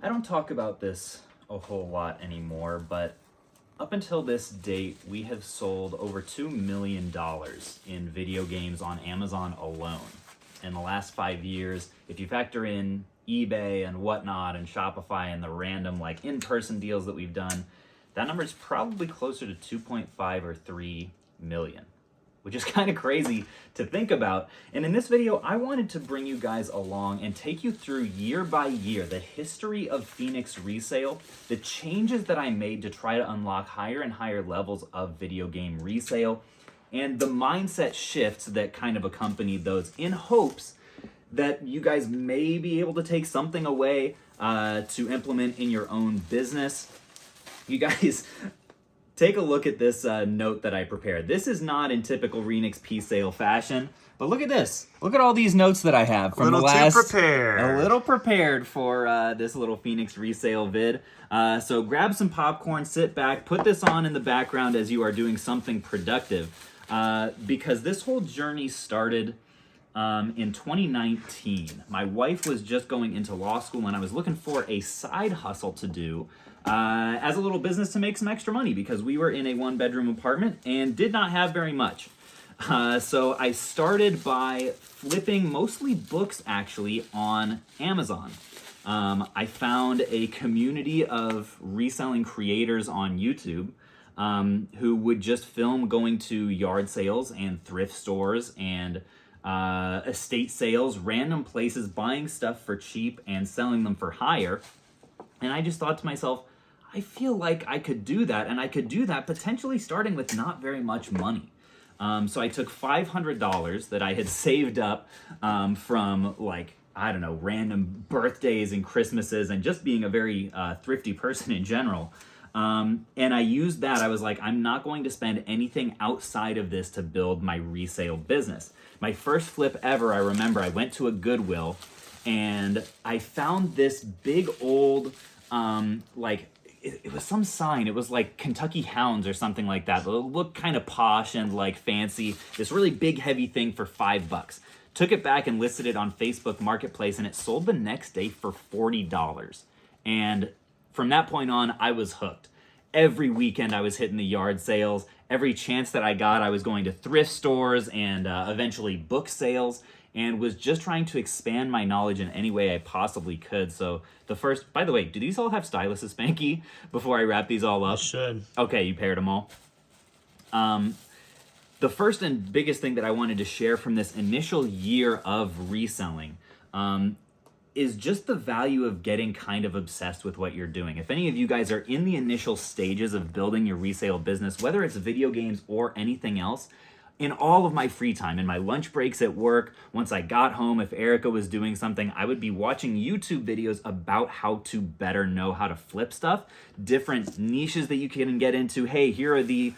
I don't talk about this a whole lot anymore, but up until this date, we have sold over $2 million in video games on Amazon alone. In the last 5 years, if you factor in eBay and whatnot and Shopify and the random like in-person deals that we've done, that number is probably closer to 2.5 or 3 million, which is kind of crazy to think about. And in this video, I wanted to bring you guys along and take you through year by year the history of Phoenix resale, the changes that I made to try to unlock higher and higher levels of video game resale, and the mindset shifts that kind of accompanied those, in hopes that you guys may be able to take something away to implement in your own business. You guys, take a look at this note that I prepared. This is not in typical Renix P-Sale fashion, but look at this. Look at all these notes that I have from the last... A little prepared for this little Phoenix resale vid. So grab some popcorn, sit back, put this on in the background as you are doing something productive. Because this whole journey started in 2019. My wife was just going into law school and I was looking for a side hustle to do as a little business to make some extra money, because we were in a one-bedroom apartment and did not have very much. So I started by flipping mostly books, actually, on Amazon. I found a community of reselling creators on YouTube who would just film going to yard sales and thrift stores and estate sales, random places, buying stuff for cheap and selling them for higher. And I just thought to myself, I feel like I could do that, and I could do that potentially starting with not very much money. So I took $500 that I had saved up from, like, I don't know, random birthdays and Christmases and just being a very thrifty person in general. And I used that. I was like, I'm not going to spend anything outside of this to build my resale business. My first flip ever, I remember I went to a Goodwill and I found this big old, it was some sign. It was like Kentucky Hounds or something like that. It looked kind of posh and like fancy. This really big, heavy thing for $5. Took it back and listed it on Facebook Marketplace, and it sold the next day for $40. And from that point on, I was hooked. Every weekend I was hitting the yard sales. Every chance that I got, I was going to thrift stores and eventually book sales, and was just trying to expand my knowledge in any way I possibly could. So the first, by the way, do these all have styluses, Spanky, before I wrap these all up? It should. Okay, you paired them all. The first and biggest thing that I wanted to share from this initial year of reselling is just the value of getting kind of obsessed with what you're doing. If any of you guys are in the initial stages of building your resale business, whether it's video games or anything else, in all of my free time, in my lunch breaks at work, once I got home, if Erica was doing something, I would be watching YouTube videos about how to better know how to flip stuff, different niches that you can get into. Hey, here are the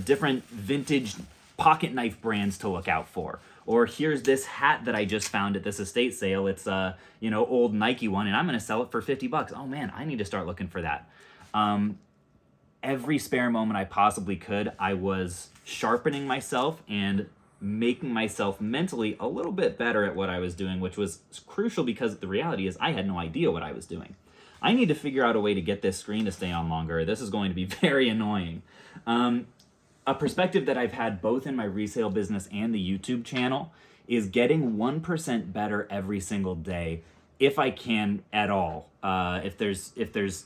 different vintage pocket knife brands to look out for. Or here's this hat that I just found at this estate sale. It's a old Nike one, and I'm going to sell it for $50. Oh man, I need to start looking for that. Every spare moment I possibly could, I was sharpening myself and making myself mentally a little bit better at what I was doing, which was crucial because the reality is I had no idea what I was doing. I need to figure out a way to get this screen to stay on longer. This is going to be very annoying. A perspective that I've had both in my resale business and the YouTube channel is getting 1% better every single day, if I can at all. If there's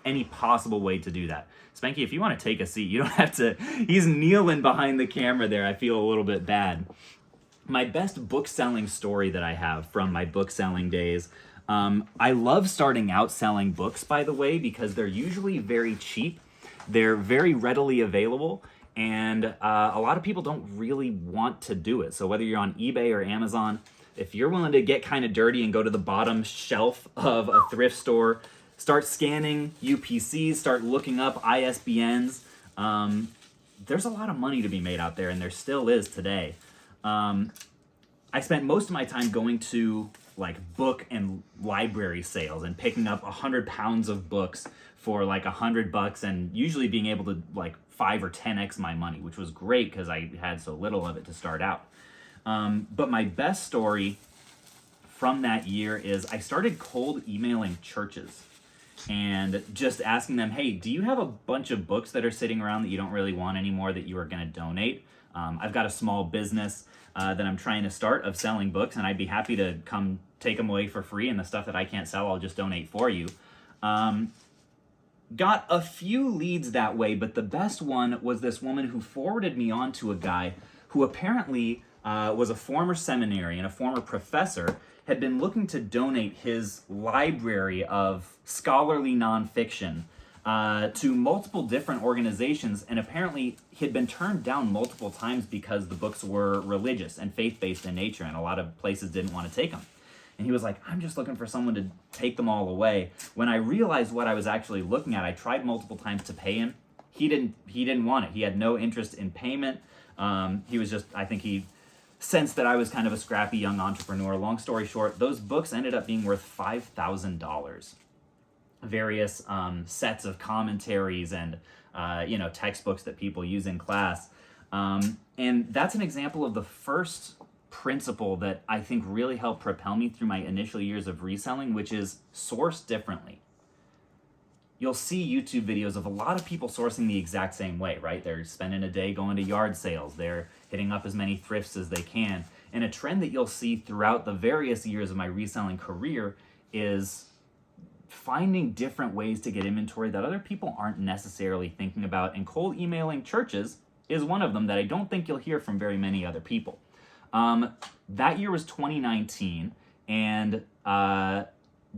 any possible way to do that. Spanky, if you want to take a seat, you don't have to. He's kneeling behind the camera there. I feel a little bit bad. My best book selling story that I have from my book selling days. I love starting out selling books, by the way, because they're usually very cheap. They're very readily available. And a lot of people don't really want to do it. So whether you're on eBay or Amazon, if you're willing to get kind of dirty and go to the bottom shelf of a thrift store, start scanning UPCs, start looking up ISBNs, there's a lot of money to be made out there, and there still is today. I spent most of my time going to like book and library sales and picking up 100 pounds of books for like $100, and usually being able to like 5 or 10x my money, which was great because I had so little of it to start out. But my best story from that year is I started cold emailing churches and just asking them, hey, do you have a bunch of books that are sitting around that you don't really want anymore that you are going to donate? I've got a small business that I'm trying to start of selling books, and I'd be happy to come take them away for free, and the stuff that I can't sell, I'll just donate for you. Got a few leads that way, but the best one was this woman who forwarded me on to a guy who apparently was a former seminarian, a former professor, had been looking to donate his library of scholarly nonfiction to multiple different organizations, and apparently he had been turned down multiple times because the books were religious and faith-based in nature, and a lot of places didn't want to take them. And he was like, I'm just looking for someone to take them all away. When I realized what I was actually looking at, I tried multiple times to pay him. He didn't want it. He had no interest in payment. He was just, I think he sensed that I was kind of a scrappy young entrepreneur. Long story short, those books ended up being worth $5,000. Various sets of commentaries and textbooks that people use in class. And that's an example of the first principle that I think really helped propel me through my initial years of reselling, which is source differently. You'll see YouTube videos of a lot of people sourcing the exact same way, right? They're spending a day going to yard sales. They're hitting up as many thrifts as they can. And a trend that you'll see throughout the various years of my reselling career is finding different ways to get inventory that other people aren't necessarily thinking about. And cold emailing churches is one of them that I don't think you'll hear from very many other people. That year was 2019, and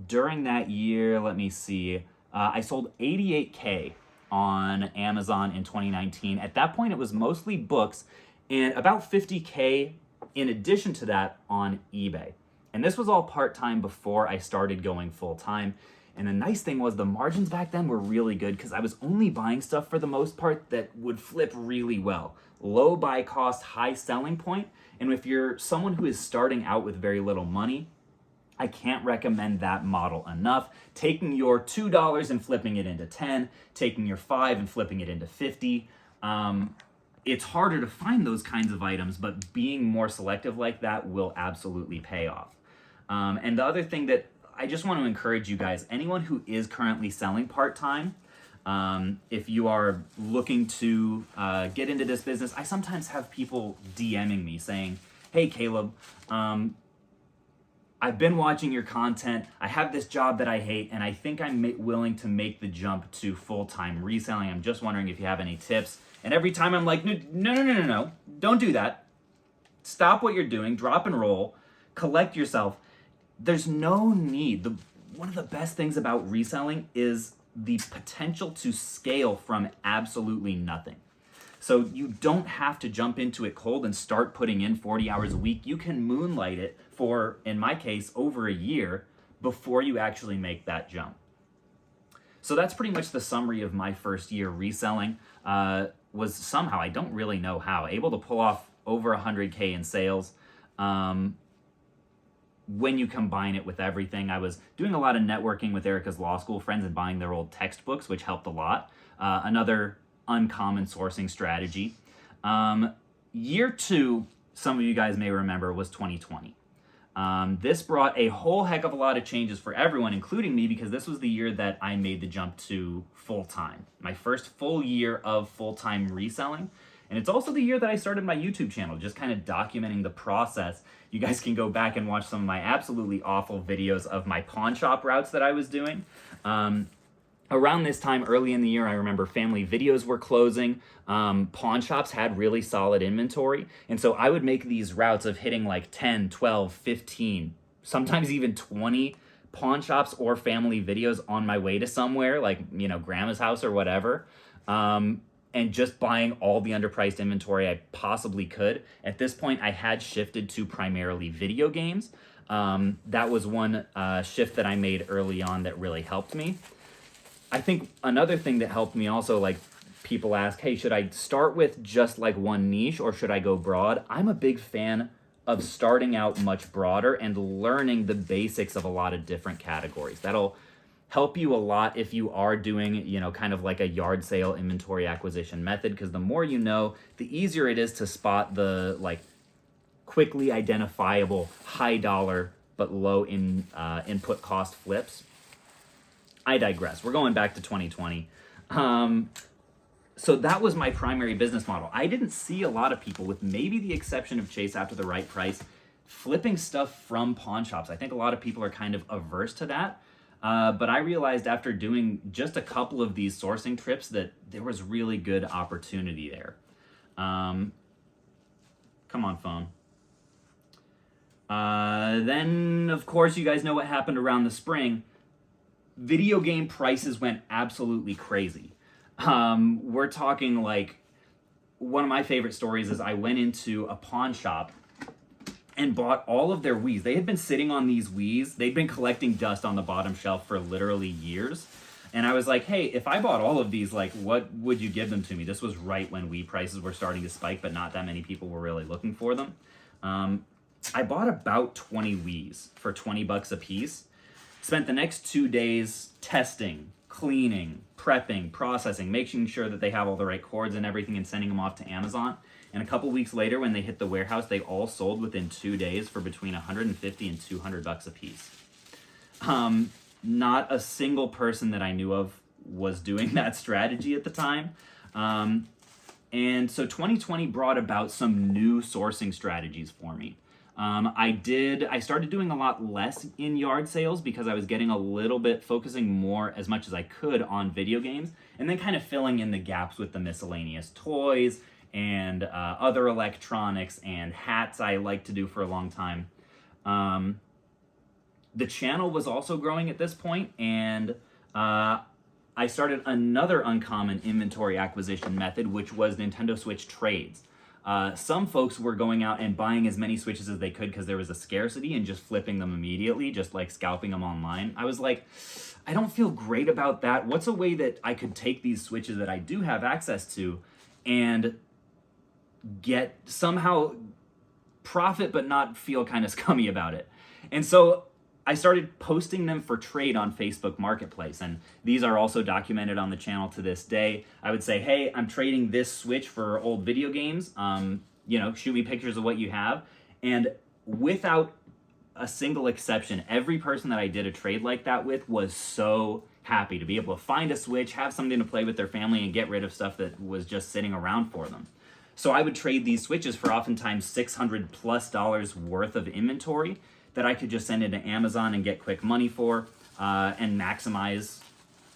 during that year, let me see, I sold 88K on Amazon in 2019. At that point, it was mostly books, and about 50K in addition to that on eBay. And this was all part-time before I started going full-time. And the nice thing was the margins back then were really good because I was only buying stuff for the most part that would flip really well. Low buy cost, high selling point. And if you're someone who is starting out with very little money, I can't recommend that model enough. Taking your $2 and flipping it into 10, taking your 5 and flipping it into 50. It's harder to find those kinds of items, but being more selective like that will absolutely pay off. And the other thing that I just want to encourage you guys, anyone who is currently selling part-time, if you are looking to get into this business, I sometimes have people DMing me saying, hey, Caleb, I've been watching your content. I have this job that I hate, and I think I'm willing to make the jump to full-time reselling. I'm just wondering if you have any tips. And every time I'm like, no, don't do that. Stop what you're doing, drop and roll, collect yourself. There's no need. One of the best things about reselling is the potential to scale from absolutely nothing. So you don't have to jump into it cold and start putting in 40 hours a week. You can moonlight it for, in my case, over a year before you actually make that jump. So that's pretty much the summary of my first year reselling. Was somehow, I don't really know how, able to pull off over 100K in sales. When you combine it with everything, I was doing a lot of networking with Erica's law school friends and buying their old textbooks, which helped a lot. Another uncommon sourcing strategy. Year 2, some of you guys may remember, was 2020. This brought a whole heck of a lot of changes for everyone, including me, because this was the year that I made the jump to full-time. My first full year of full-time reselling. And it's also the year that I started my YouTube channel, just kind of documenting the process. You guys can go back and watch some of my absolutely awful videos of my pawn shop routes that I was doing. Around this time, early in the year, I remember family videos were closing. Pawn shops had really solid inventory. And so I would make these routes of hitting like 10, 12, 15, sometimes even 20 pawn shops or family videos on my way to somewhere, like, grandma's house or whatever. And just buying all the underpriced inventory I possibly could. At this point, I had shifted to primarily video games. That was one shift that I made early on that really helped me. I think another thing that helped me also, like, people ask, hey, should I start with just like one niche or should I go broad? I'm a big fan of starting out much broader and learning the basics of a lot of different categories. That'll help you a lot if you are doing, kind of like a yard sale inventory acquisition method, because the more you know, the easier it is to spot the, like, quickly identifiable high dollar but low in input cost flips. I digress. We're going back to 2020. So that was my primary business model. I didn't see a lot of people, with maybe the exception of Chase After the Right Price, flipping stuff from pawn shops. I think a lot of people are kind of averse to that. But I realized after doing just a couple of these sourcing trips that there was really good opportunity there. Come on, phone. Then, of course, you guys know what happened around the spring. Video game prices went absolutely crazy. We're talking like, one of my favorite stories is I went into a pawn shop and bought all of their Wiis. They had been sitting on these Wiis. They'd been collecting dust on the bottom shelf for literally years. And I was like, hey, if I bought all of these, like, what would you give them to me? This was right when Wii prices were starting to spike, but not that many people were really looking for them. I bought about 20 Wiis for $20 a piece. Spent the next 2 days testing, cleaning, prepping, processing, making sure that they have all the right cords and everything, and sending them off to Amazon. And a couple weeks later, when they hit the warehouse, they all sold within 2 days for between $150 and $200 a piece. Not a single person that I knew of was doing that strategy at the time. And so 2020 brought about some new sourcing strategies for me. I started doing a lot less in yard sales because I was getting a little bit, focusing more as much as I could on video games, and then kind of filling in the gaps with the miscellaneous toys and other electronics and hats I liked to do for a long time. The channel was also growing at this point, and I started another uncommon inventory acquisition method, which was Nintendo Switch trades. Some folks were going out and buying as many Switches as they could because there was a scarcity, and just flipping them immediately, just like scalping them online. I was like, I don't feel great about that. What's a way that I could take these Switches that I do have access to and get somehow profit but not feel kind of scummy about it? And so I started posting them for trade on Facebook Marketplace, and these are also documented on the channel to this day. I would say, hey, I'm trading this Switch for old video games. Shoot me pictures of what you have. And without a single exception, every person that I did a trade like that with was so happy to be able to find a Switch, have something to play with their family, and get rid of stuff that was just sitting around for them. So I would trade these Switches for oftentimes $600+ worth of inventory that I could just send into Amazon and get quick money for, and maximize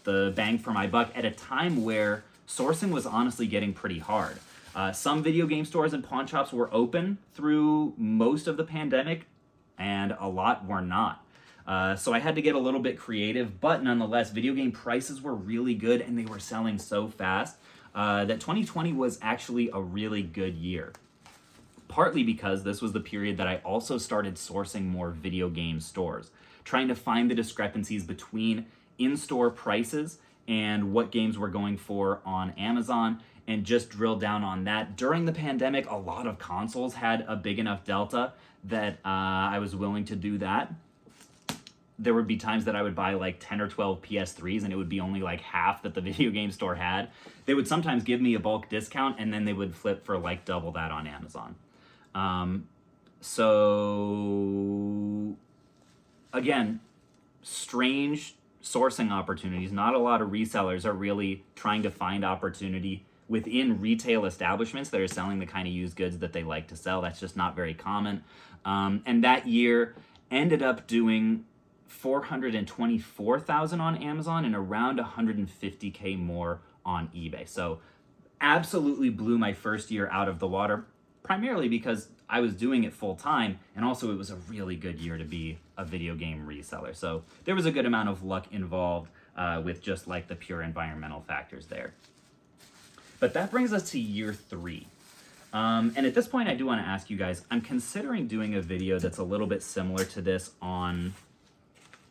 the bang for my buck at a time where sourcing was honestly getting pretty hard. Some video game stores and pawn shops were open through most of the pandemic, and a lot were not. So I had to get a little bit creative, but nonetheless, video game prices were really good, and they were selling so fast that 2020 was actually a really good year. Partly because this was the period that I also started sourcing more video game stores, trying to find the discrepancies between in-store prices and what games were going for on Amazon, and just drill down on that. During the pandemic, a lot of consoles had a big enough delta that I was willing to do that. There would be times that I would buy like 10 or 12 PS3s, and it would be only like half that the video game store had. They would sometimes give me a bulk discount, and then they would flip for like double that on Amazon. So again, strange sourcing opportunities. Not a lot of resellers are really trying to find opportunity within retail establishments that are selling the kind of used goods that they like to sell. That's just not very common. And that year ended up doing $424,000 on Amazon and around $150K more on eBay. So absolutely blew my first year out of the water, primarily because I was doing it full time, and also it was a really good year to be a video game reseller. So there was a good amount of luck involved with just like the pure environmental factors there. But that brings us to year 3. And at this point, I do want to ask you guys, I'm considering doing a video that's a little bit similar to this on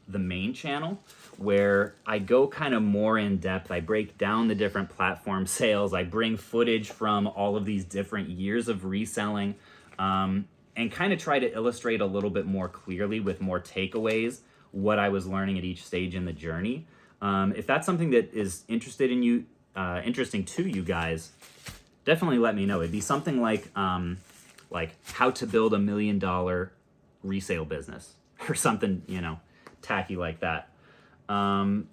the main channel, where I go kind of more in depth. I break down the different platform sales. I bring footage from all of these different years of reselling, and kind of try to illustrate a little bit more clearly with more takeaways what I was learning at each stage in the journey. If that's something that is interesting to you guys, definitely let me know. It'd be something like how to build $1 million resale business. or something, you know, tacky like that. But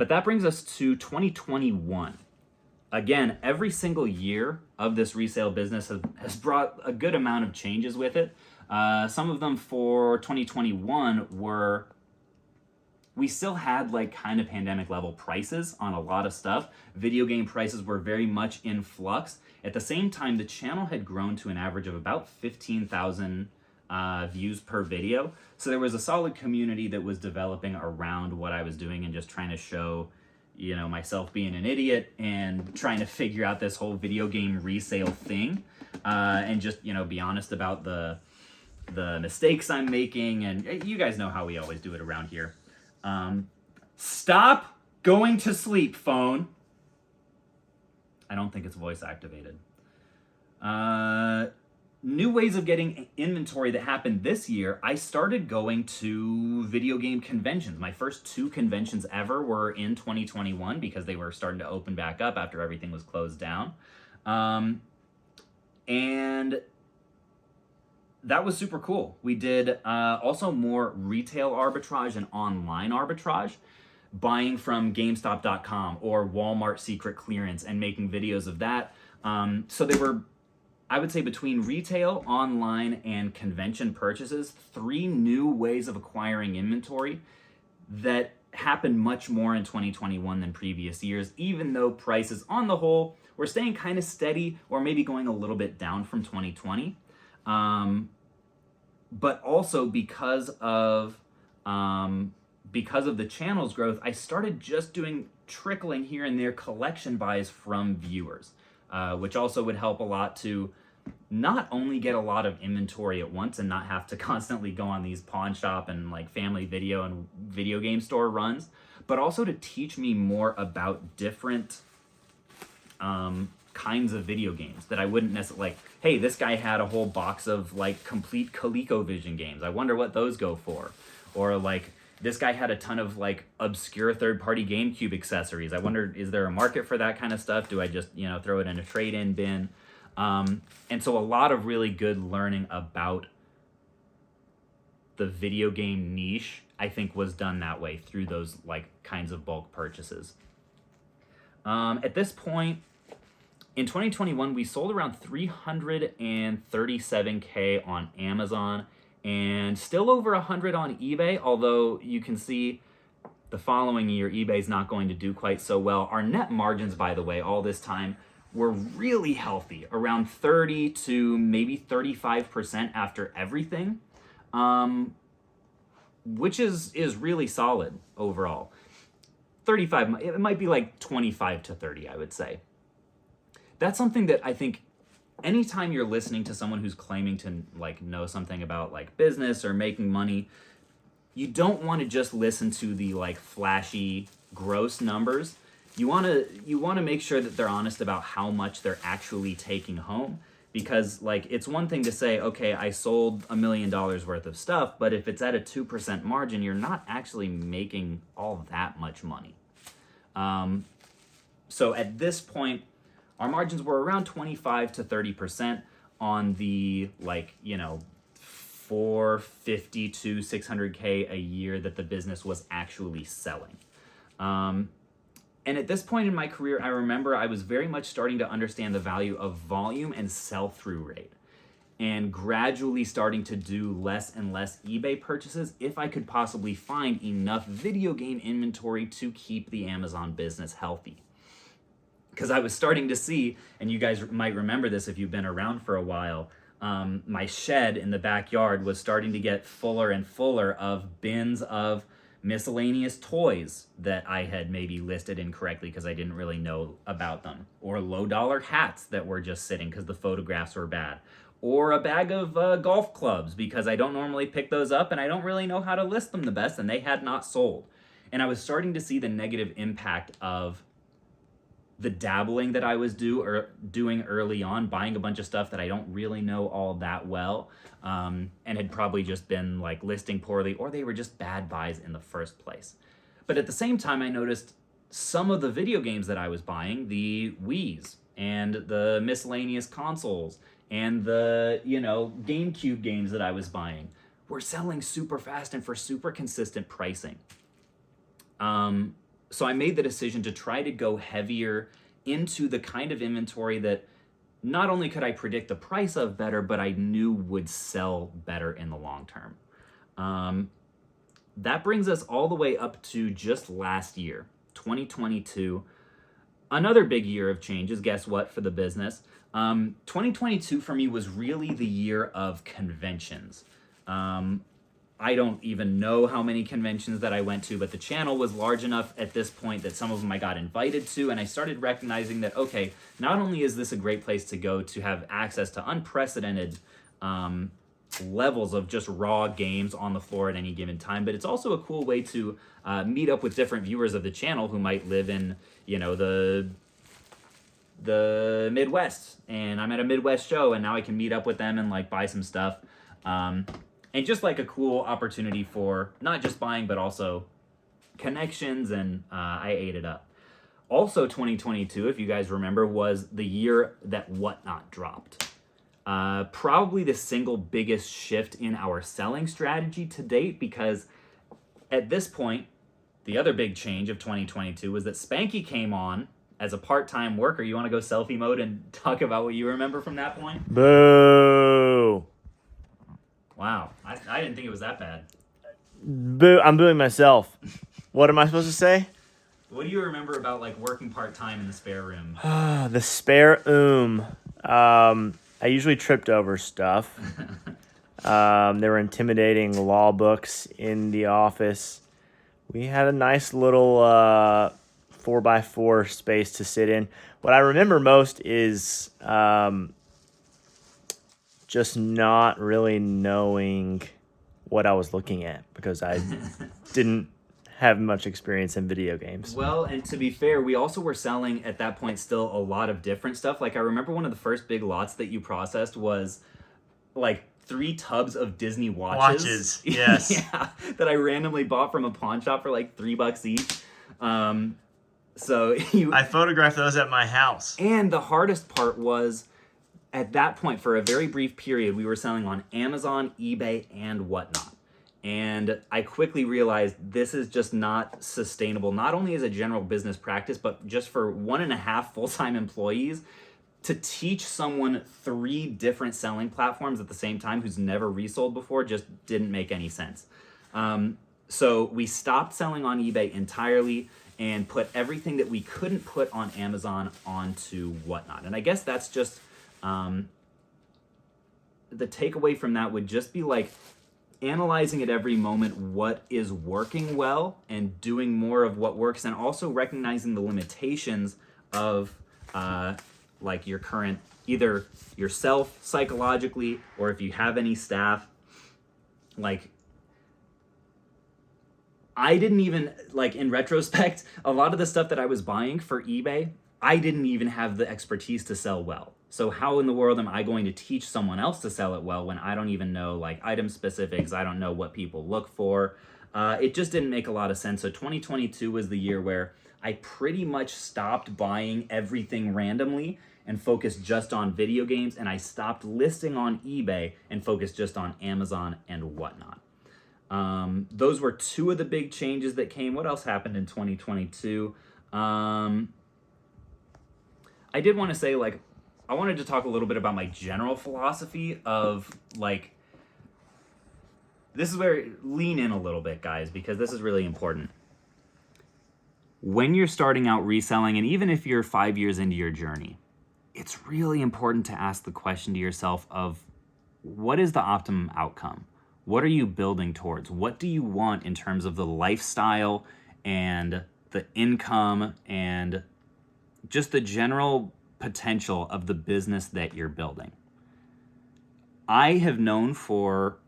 that brings us to 2021. Again, every single year of this resale business has brought a good amount of changes with it. Some of them for 2021 were, we still had like kind of pandemic level prices on a lot of stuff. Video game prices were very much in flux. At the same time, the channel had grown to an average of about 15,000 views per video. So there was a solid community that was developing around what I was doing and just trying to show, you know, myself being an idiot and trying to figure out this whole video game resale thing, and just, you know, be honest about the mistakes I'm making. And you guys know how we always do it around here. Stop going to sleep, phone. I don't think it's voice activated. New ways of getting inventory that happened this year. I started going to video game conventions. My first 2 conventions ever were in 2021 because they were starting to open back up after everything was closed down. And that was super cool. We did also more retail arbitrage and online arbitrage, buying from GameStop.com or Walmart secret clearance and making videos of that. So they were, I would say, between retail, online, and convention purchases, 3 new ways of acquiring inventory that happened much more in 2021 than previous years, even though prices on the whole were staying kind of steady or maybe going a little bit down from 2020. But also because of the channel's growth, I started just doing trickling here and there collection buys from viewers, which also would help a lot to not only get a lot of inventory at once and not have to constantly go on these pawn shop and like family video and video game store runs, but also to teach me more about different kinds of video games that I wouldn't necessarily, like, hey, this guy had a whole box of like complete ColecoVision games. I wonder what those go for. Or like, this guy had a ton of like obscure third-party GameCube accessories. I wonder, is there a market for that kind of stuff? Do I just, you know, throw it in a trade-in bin? And so a lot of really good learning about the video game niche, I think, was done that way through those like kinds of bulk purchases. At this point, in 2021, we sold around 337K on Amazon and still over 100 on eBay, although you can see the following year, eBay's not going to do quite so well. Our net margins, by the way, all this time were really healthy, around 30 to maybe 35% after everything, which is really solid overall. 35, it might be like 25 to 30, I would say. That's something that I think anytime you're listening to someone who's claiming to like know something about like business or making money, you don't want to just listen to the like flashy, gross numbers. You want to make sure that they're honest about how much they're actually taking home, because like it's one thing to say, okay, I sold $1 million worth of stuff, but if it's at a 2% margin, you're not actually making all that much money. So at this point, our margins were around 25 to 30% on the, like, you know, 450 to 600K a year that the business was actually selling. And at this point in my career, I remember I was very much starting to understand the value of volume and sell-through rate, and gradually starting to do less and less eBay purchases if I could possibly find enough video game inventory to keep the Amazon business healthy. Because I was starting to see, and you guys might remember this if you've been around for a while, my shed in the backyard was starting to get fuller and fuller of bins of miscellaneous toys that I had maybe listed incorrectly because I didn't really know about them, or low-dollar hats that were just sitting because the photographs were bad, or a bag of golf clubs because I don't normally pick those up and I don't really know how to list them the best, and they had not sold. And I was starting to see the negative impact of the dabbling that I was doing early on, buying a bunch of stuff that I don't really know all that well, and had probably just been like listing poorly, or they were just bad buys in the first place. But at the same time, I noticed some of the video games that I was buying, the Wiis and the miscellaneous consoles and the, GameCube games that I was buying were selling super fast and for super consistent pricing. So I made the decision to try to go heavier into the kind of inventory that not only could I predict the price of better, but I knew would sell better in the long term. That brings us all the way up to just last year, 2022. Another big year of changes, guess what, for the business? 2022 for me was really the year of conventions. I don't even know how many conventions that I went to, but the channel was large enough at this point that some of them I got invited to, and I started recognizing that, okay, not only is this a great place to go to have access to unprecedented levels of just raw games on the floor at any given time, but it's also a cool way to meet up with different viewers of the channel who might live in, the Midwest, and I'm at a Midwest show, and now I can meet up with them and like buy some stuff. And just like a cool opportunity for not just buying, but also connections, and I ate it up. Also, 2022, if you guys remember, was the year that Whatnot dropped. Probably the single biggest shift in our selling strategy to date, because at this point, the other big change of 2022 was that Spanky came on as a part-time worker. You want to go selfie mode and talk about what you remember from that point? Boo. Wow, I didn't think it was that bad. Boo! I'm booing myself. What am I supposed to say? What do you remember about like working part-time in the spare room? The spare room. I usually tripped over stuff. There were intimidating law books in the office. We had a nice little 4x4 space to sit in. What I remember most is just not really knowing what I was looking at, because I didn't have much experience in video games. Well, and to be fair, we also were selling at that point still a lot of different stuff. Like I remember one of the first big lots that you processed was like 3 tubs of Disney watches. Yes. Yeah, that I randomly bought from a pawn shop for like $3 each. I photographed those at my house. And the hardest part was, at that point, for a very brief period, we were selling on Amazon, eBay, and Whatnot. And I quickly realized this is just not sustainable, not only as a general business practice, but just for 1.5 full-time employees, to teach someone 3 different selling platforms at the same time who's never resold before just didn't make any sense. So we stopped selling on eBay entirely and put everything that we couldn't put on Amazon onto Whatnot. And I guess that's just... the takeaway from that would just be like analyzing at every moment what is working well and doing more of what works, and also recognizing the limitations of like your current, either yourself psychologically, or if you have any staff. Like I didn't even, like in retrospect, a lot of the stuff that I was buying for eBay, I didn't even have the expertise to sell well. So how in the world am I going to teach someone else to sell it well when I don't even know like item specifics? I don't know what people look for. It just didn't make a lot of sense. So 2022 was the year where I pretty much stopped buying everything randomly and focused just on video games, and I stopped listing on eBay and focused just on Amazon and Whatnot. Those were 2 of the big changes that came. What else happened in 2022? I did want to say, like, I wanted to talk a little bit about my general philosophy of, like, this is where, lean in a little bit, guys, because this is really important. When you're starting out reselling, and even if you're 5 years into your journey, it's really important to ask the question to yourself of, what is the optimum outcome? What are you building towards? What do you want in terms of the lifestyle and the income and just the general potential of the business that you're building? I have known for,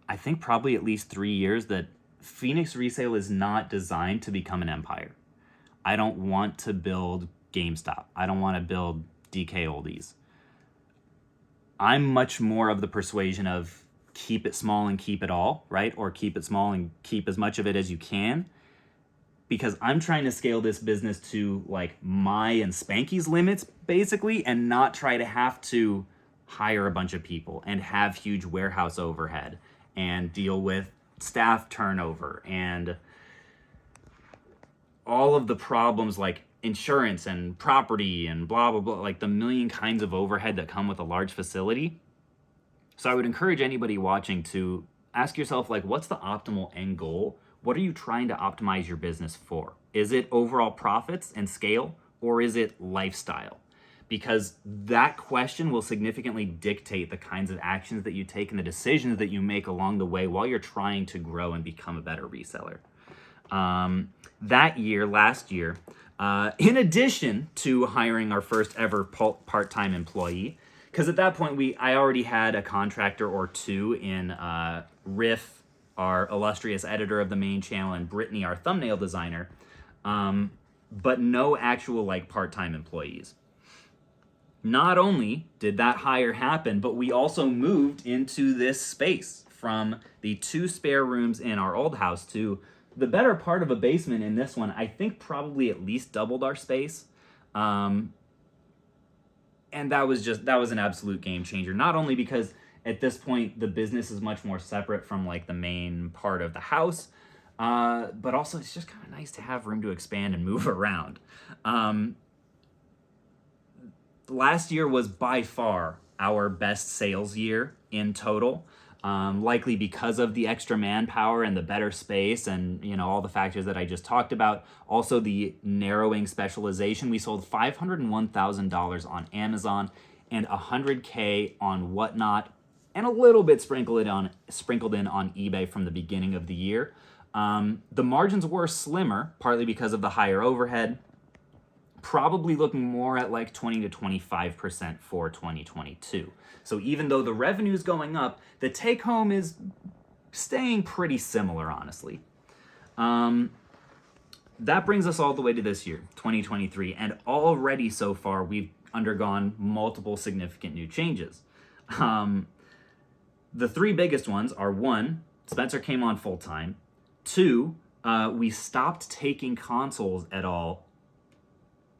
I think probably at least 3 years, that Phoenix Resale is not designed to become an empire. I don't want to build GameStop. I don't want to build DK Oldies. I'm much more of the persuasion of keep it small and keep it all, right? Or keep it small and keep as much of it as you can. Because I'm trying to scale this business to like my and Spanky's limits, basically, and not try to have to hire a bunch of people and have huge warehouse overhead and deal with staff turnover and all of the problems like insurance and property and blah, blah, blah, like the million kinds of overhead that come with a large facility. So I would encourage anybody watching to ask yourself, like, what's the optimal end goal? What are you trying to optimize your business for? Is it overall profits and scale, or is it lifestyle? Because that question will significantly dictate the kinds of actions that you take and the decisions that you make along the way while you're trying to grow and become a better reseller. Last year, in addition to hiring our first ever part-time employee, because at that point I already had a contractor or two in Riff, our illustrious editor of the main channel, and Brittany, our thumbnail designer, but no actual like part-time employees. Not only did that hire happen, but we also moved into this space from the 2 spare rooms in our old house to the better part of a basement in this one. I think probably at least doubled our space. And that was an absolute game changer. Not only because at this point the business is much more separate from like the main part of the house, but also it's just kind of nice to have room to expand and move around. Last year was by far our best sales year in total, likely because of the extra manpower and the better space and, you know, all the factors that I just talked about. Also the narrowing specialization. We sold $501,000 on Amazon and $100K on Whatnot, and a little bit sprinkled in on eBay from the beginning of the year. The margins were slimmer, partly because of the higher overhead. Probably looking more at like 20 to 25% for 2022. So even though the revenue is going up, the take home is staying pretty similar, honestly. That brings us all the way to this year, 2023, and already so far we've undergone multiple significant new changes. The 3 biggest ones are: 1, Spencer came on full time; 2, we stopped taking consoles at all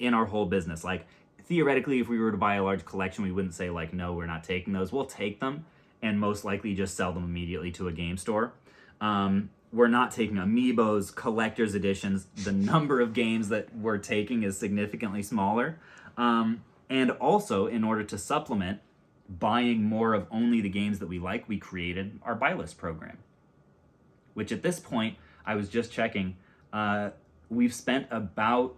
in our whole business. Like, theoretically, if we were to buy a large collection, we wouldn't say like, no, we're not taking those. We'll take them and most likely just sell them immediately to a game store. We're not taking amiibos, collector's editions. The number of games that we're taking is significantly smaller. And also, in order to supplement buying more of only the games that we like, we created our buylist program, which at this point, I was just checking, we've spent about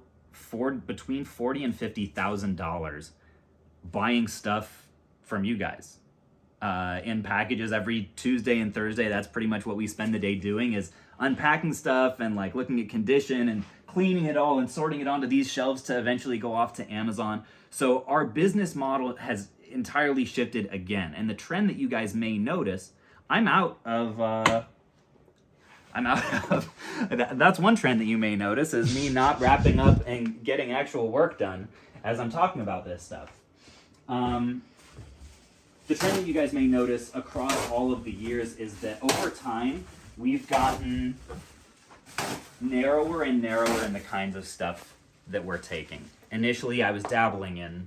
between $40,000 and $50,000 buying stuff from you guys in packages every Tuesday and Thursday. That's pretty much what we spend the day doing, is unpacking stuff and like looking at condition and cleaning it all and sorting it onto these shelves to eventually go off to Amazon. So our business model has entirely shifted again. And the trend that you guys may notice, that's one trend that you may notice, is me not wrapping up and getting actual work done as I'm talking about this stuff. The trend that you guys may notice across all of the years is that over time, we've gotten narrower and narrower in the kinds of stuff that we're taking. Initially, I was dabbling in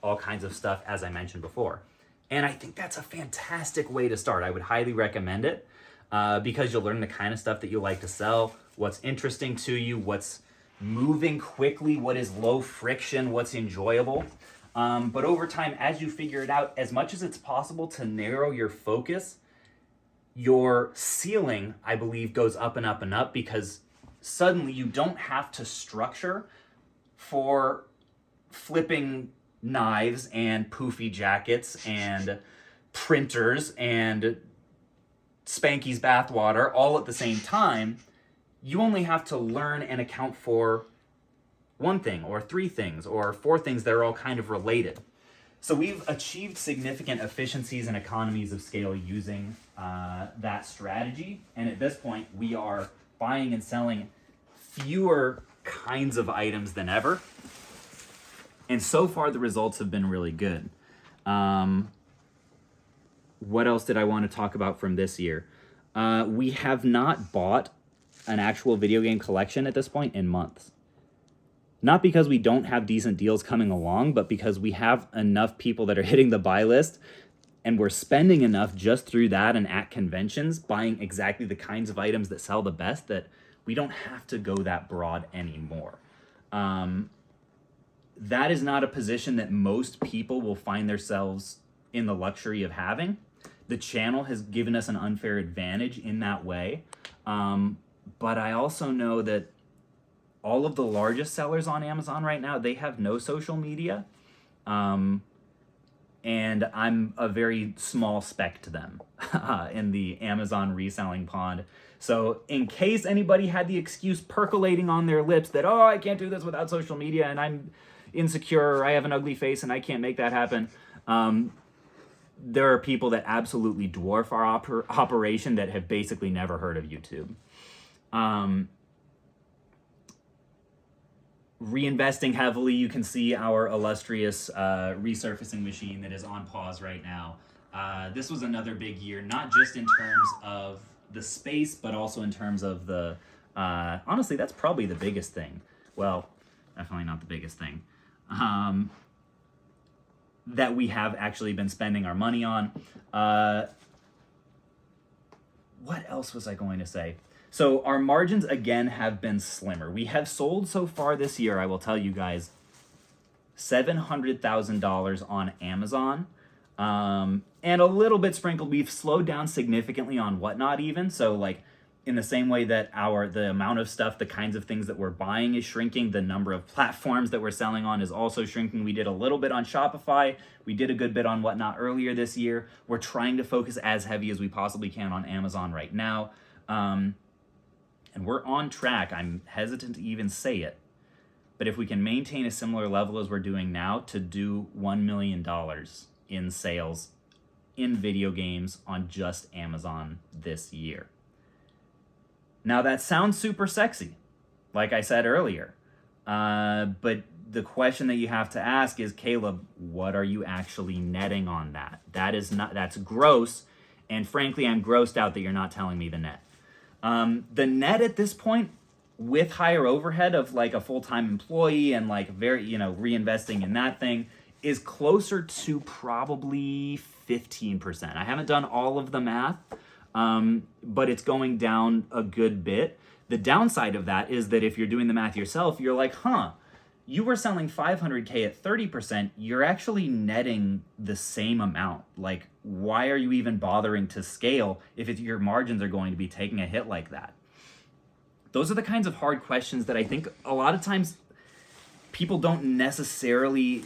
all kinds of stuff, as I mentioned before. And I think that's a fantastic way to start. I would highly recommend it. Because you'll learn the kind of stuff that you like to sell, what's interesting to you, what's moving quickly, what is low friction, what's enjoyable. But over time, as you figure it out, as much as it's possible to narrow your focus, your ceiling, I believe, goes up and up and up, because suddenly you don't have to structure for flipping knives and poofy jackets and printers and Spanky's bathwater all at the same time. You only have to learn and account for 1 thing or 3 things or 4 things that are all kind of related. So we've achieved significant efficiencies and economies of scale using that strategy. And at this point, we are buying and selling fewer kinds of items than ever. And so far, the results have been really good. What else did I want to talk about from this year? We have not bought an actual video game collection at this point in months. Not because we don't have decent deals coming along, but because we have enough people that are hitting the buy list, and we're spending enough just through that and at conventions, buying exactly the kinds of items that sell the best, that we don't have to go that broad anymore. That is not a position that most people will find themselves in the luxury of having. The channel has given us an unfair advantage in that way. But I also know that all of the largest sellers on Amazon right now, they have no social media. And I'm a very small speck to them in the Amazon reselling pond. So in case anybody had the excuse percolating on their lips that, oh, I can't do this without social media and I'm insecure, or I have an ugly face and I can't make that happen. There are people that absolutely dwarf our operation that have basically never heard of YouTube. Reinvesting heavily, you can see our illustrious resurfacing machine that is on pause right now. This was another big year, not just in terms of the space, but also in terms of the, honestly, that's probably the biggest thing. Well, definitely not the biggest thing. That we have actually been spending our money on. What else was I going to say? So our margins, again, have been slimmer. We have sold so far this year, I will tell you guys, $700,000 on Amazon. And a little bit sprinkled. We've slowed down significantly on Whatnot even. So like in the same way that the amount of stuff, the kinds of things that we're buying is shrinking, the number of platforms that we're selling on is also shrinking. We did a little bit on Shopify. We did a good bit on Whatnot earlier this year. We're trying to focus as heavy as we possibly can on Amazon right now. And we're on track. I'm hesitant to even say it. But if we can maintain a similar level as we're doing now to do $1 million in sales in video games on just Amazon this year. Now that sounds super sexy, like I said earlier. But the question that you have to ask is, Caleb, what are you actually netting on that? That's gross. And frankly, I'm grossed out that you're not telling me the net. The net at this point, with higher overhead of like a full-time employee and like reinvesting in that thing, is closer to probably 15%. I haven't done all of the math, but it's going down a good bit. The downside of that is that if you're doing the math yourself, you're like, you were selling 500K at 30%, you're actually netting the same amount. Like, why are you even bothering to scale if your margins are going to be taking a hit like that? Those are the kinds of hard questions that I think a lot of times people don't necessarily,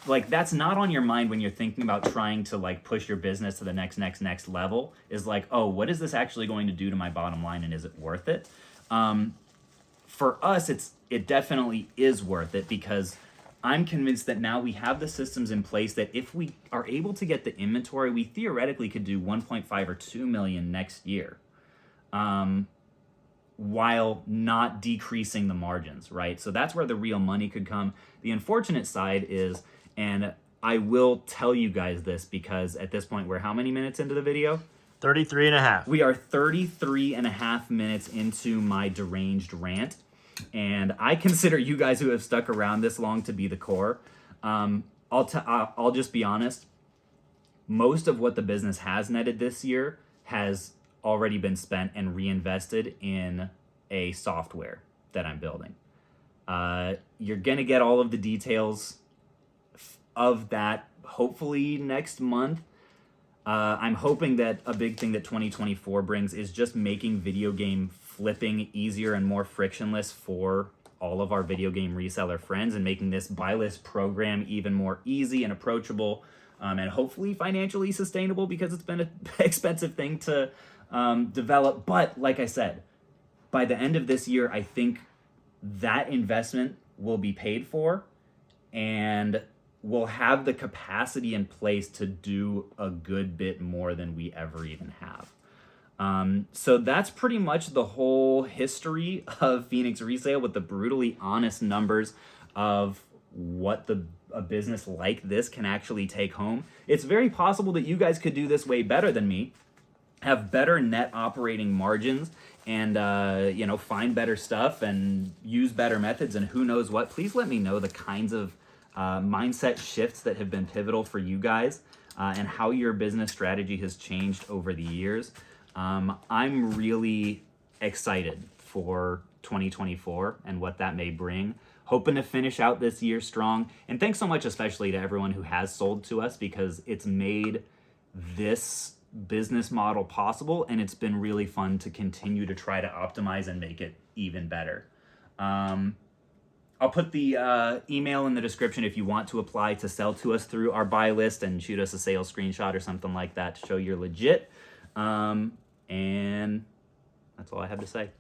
like, that's not on your mind when you're thinking about trying to like push your business to the next level, is like, oh, what is this actually going to do to my bottom line, and is it worth it? For us, it definitely is worth it, because I'm convinced that now we have the systems in place that if we are able to get the inventory, we theoretically could do 1.5 or 2 million next year, while not decreasing the margins, right? So that's where the real money could come. The unfortunate side is, and I will tell you guys this because at this point, we're how many minutes into the video? 33 and a half. We are 33 and a half minutes into my deranged rant. And I consider you guys who have stuck around this long to be the core. I'll just be honest. Most of what the business has netted this year has already been spent and reinvested in a software that I'm building. You're going to get all of the details of that hopefully next month. I'm hoping that a big thing that 2024 brings is just making video game flipping easier and more frictionless for all of our video game reseller friends, and making this buylist program even more easy and approachable, and hopefully financially sustainable, because it's been an expensive thing to develop. But like I said, by the end of this year, I think that investment will be paid for, and we'll have the capacity in place to do a good bit more than we ever even have. So that's pretty much the whole history of Phoenix Resale, with the brutally honest numbers of what a business like this can actually take home. It's very possible that you guys could do this way better than me, have better net operating margins, and find better stuff and use better methods and who knows what, please let me know the kinds of mindset shifts that have been pivotal for you guys and how your business strategy has changed over the years. I'm really excited for 2024 and what that may bring. Hoping to finish out this year strong. And thanks so much, especially to everyone who has sold to us, because it's made this business model possible, and it's been really fun to continue to try to optimize and make it even better. I'll put the email in the description if you want to apply to sell to us through our buy list and shoot us a sales screenshot or something like that to show you're legit. And that's all I have to say.